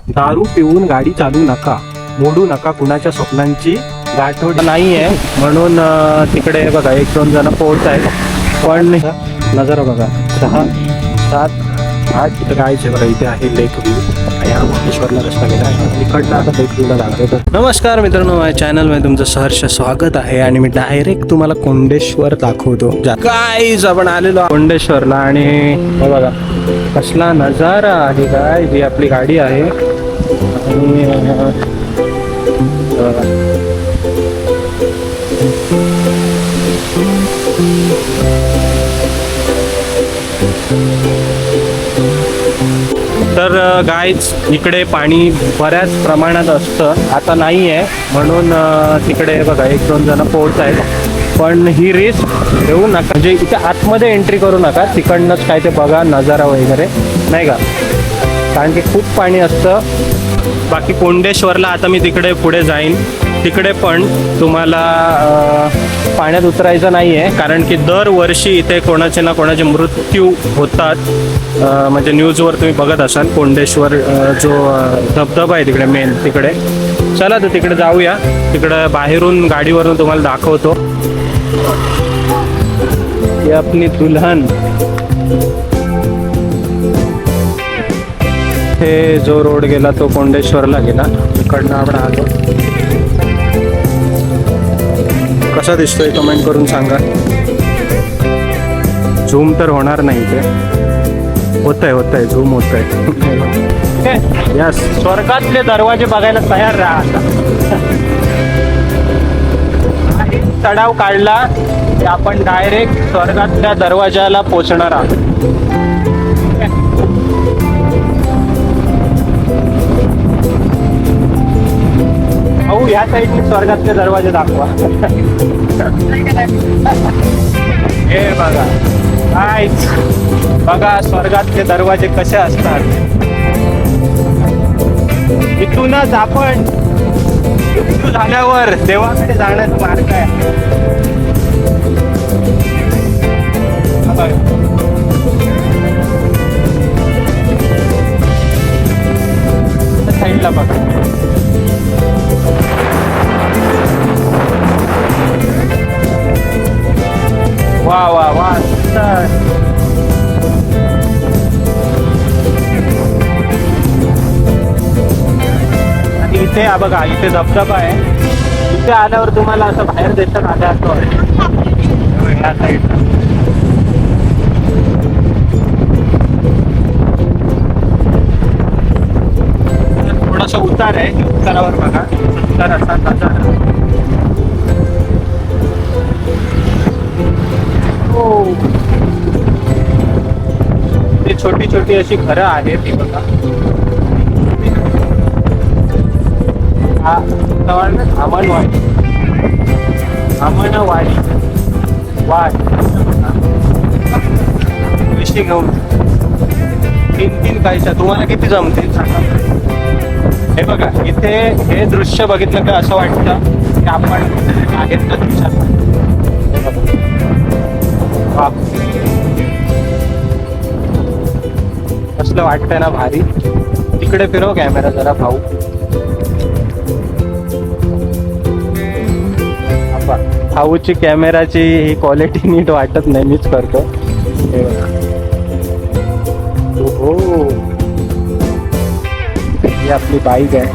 दारू पिऊन गाडी चालू नका, मोडू नका कुणाच्या स्वप्नांची गाठोड नाहीये म्हणून तिकडे बघा 1-2 जण पोहोच आहेत. पण नजारा बघा 6, 7, 8 इथं गायचे बघा. इथे आहे लेक व्ह्यू आणि हा मुंडेश्वरला रस्ता गेला आहे. इकडनं आता लेक व्ह्यूला जाणार आहे. नमस्कार मित्रांनो, माझ्या चॅनलमध्ये तुमचं सहर्ष स्वागत आहे आणि मी डायरेक्ट तुम्हाला कोंडेश्वर दाखवतो. गाईज आपण आलेलो कोंडेश्वरला आणि हे बघा कसला नजारा आहे. काय जी आपली गाडी आहे आणि तर गाईज इकडे पाणी बऱ्याच प्रमाणात असतं. आता नाही आहे म्हणून तिकडे बघा 1-2 जण पोहोच आहेत. पण ही रिस्क घेऊ नका, म्हणजे इथे आतमध्ये एंट्री करू नका. तिकडनंच काय ते बघा नजारा वगैरे, नाही का, कारण की खूप पाणी असतं. बाकी कोंडेश्वरला आता मी तिकडे पुढे जाईन. तिकडे पण तुम्हाला पाण्यात उतरायचं नाही आहे, कारण की दरवर्षी इथे कोणाचे ना कोणाचे मृत्यू होतात. म्हणजे न्यूजवर तुम्ही बघत असाल. कोंडेश्वर जो धबधबा आहे तिकडे मेन, तिकडे चला तर तिकडे जाऊया. तिकडं बाहेरून गाडीवरून तुम्हाला दाखवतो. ही आपली दुल्हन. हे जो रोड गेला तो कोंडेश्वरला गेला. इकडनं आपण आलो. कसा दिसतोय कमेंट करून सांगा. झूम तर होणार नाही, ते होतंय झूम होतंय. यस, स्वर्गातले दरवाजे बघायला तयार राहा. चढाव काढला की आपण डायरेक्ट स्वर्गातल्या दरवाजाला पोहोचणार आहोत. भाऊ या साईडने स्वर्गातले दरवाजे दाखवा. हे बघा काहीच, बघा स्वर्गातले दरवाजे कसे असतात. इथूनच आपण मृत्यू झाल्यावर देवाकडे जाण्याचा मार्ग आहे. साईडला बघा. वा वा वा. आणि इथे बघा, इथे धबधबा आहे. इथे आल्यावर तुम्हाला असं बाहेर देशात आल्या असं या साईडला. थोडासा उतार आहे. उतारावर बघा सुंदर असा नजारा. ते छोटी छोटी अशी घरं आहेत. ती बघा आमनवाडी, आमनवाडी वाट विषय घेऊन 3 कायच्या तुम्हाला किती जमतील सांगा. हे बघा इथे हे दृश्य बघितलं का असं वाटतं की आपण आहेत ना दिवसात. कसलं वाटतंय ना भारी. तिकडे फिरव कॅमेरा जरा भाऊ. भाऊची कॅमेराची ही क्वालिटी नीट वाटत नाही, मीच करतो. हो, ही आपली बाईक आहे.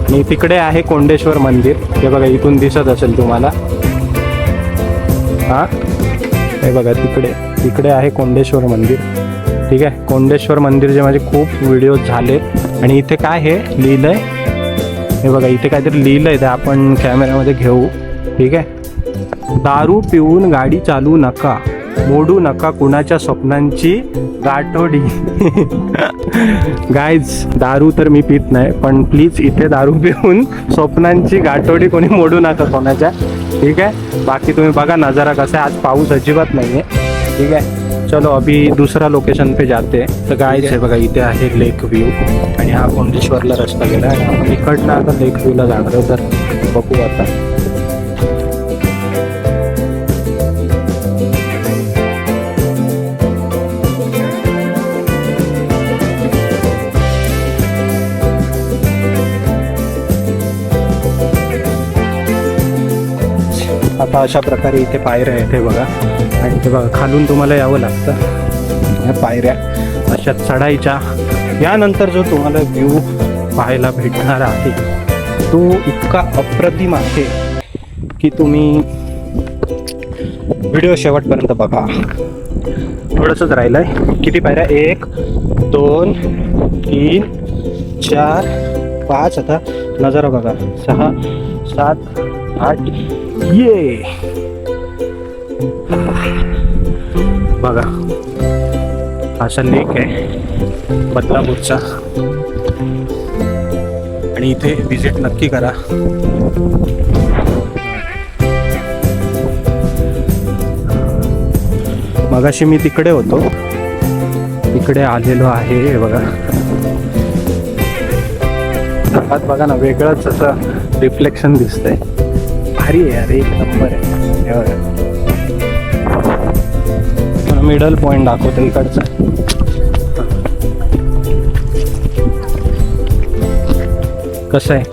आणि तिकडे आहे कोंडेश्वर मंदिर. हे बघा इथून दिसत असेल तुम्हाला. हा हे बघा तिकडे आहे कोंडेश्वर मंदिर. ठीक आहे, कोंडेश्वर मंदिरचे माझे खूप व्हिडिओ झाले. आणि इथे काय हे लिहिलंय, हे बघा इथे काहीतरी लिहिलंय, ते आपण कॅमेऱ्यामध्ये घेऊ. ठीक आहे. दारू पिऊन गाडी चालू नका, मोडू नका कुणाच्या स्वप्नांची गाठोडी. गाईज दारू तर मी पित नाही, पण प्लीज इथे दारू पिऊन स्वप्नांची गाठोडी कोणी मोडू नका कोणाच्या. ठीक आहे. बाकी तुम्ही बघा नजारा कसा आहे. आज पाऊस अजिबात नाही आहे. ठीक आहे. चलो अभी दूसरा लोकेशन पे जाते. तर गाईज आहे बघा इथे आहे लेक व्ह्यू आणि हा कोंडेश्वरला रस्ता गेला आणि आपण इकडनं आता लेक व्ह्यूला जाणार आहोत. तर बघू आता. आता अशा प्रकारे इथे पायऱ्या आहेत हे बघा, आणि ते बघा खालून तुम्हाला यावं लागतं. या पायऱ्या अशा चढायच्या. यानंतर जो तुम्हाला व्ह्यू पाहायला भेटणार आहे तो इतका अप्रतिम आहे की तुम्ही व्हिडिओ शेवटपर्यंत बघा. थोडंसंच राहिलं आहे. किती पायऱ्या? 1 2 3 4 5, आता नजारा बघा, 6 7 8. ये बघा, असा लेक आहे बदलापूरचा, आणि इथे विजिट नक्की करा. मगाशी मी तिकडे होतो, इकडे आलेलो आहे. हे बघा, आत बघा ना, वेगळंच असं रिफ्लेक्शन दिसतंय. भारी आहे यार, एक नंबर आहे. हे बघा, मिडल पॉइंट दाखवतो इकडचा. कसं आहे